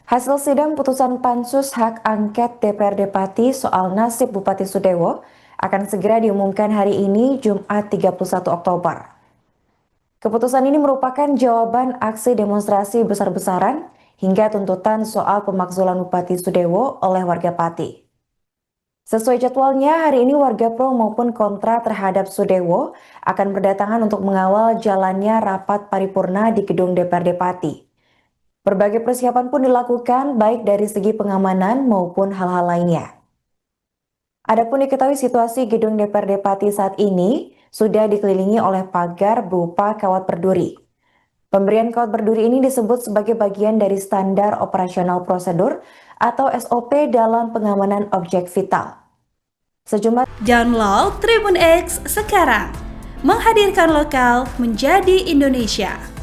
Hasil sidang putusan Pansus Hak Angket DPRD Pati soal nasib Bupati Sudewo akan segera diumumkan hari ini Jumat 31 Oktober. Keputusan ini merupakan jawaban aksi demonstrasi besar-besaran hingga tuntutan soal pemakzulan Bupati Sudewo oleh warga Pati. Sesuai jadwalnya, hari ini warga pro maupun kontra terhadap Sudewo akan berdatangan untuk mengawal jalannya rapat paripurna di gedung DPRD Pati. Berbagai persiapan pun dilakukan baik dari segi pengamanan maupun hal-hal lainnya. Adapun diketahui situasi gedung DPRD Pati saat ini sudah dikelilingi oleh pagar berupa kawat berduri. Pemberian kawat berduri ini disebut sebagai bagian dari standar operasional prosedur atau SOP dalam pengamanan objek vital. Download Tribun X sekarang, menghadirkan lokal menjadi Indonesia.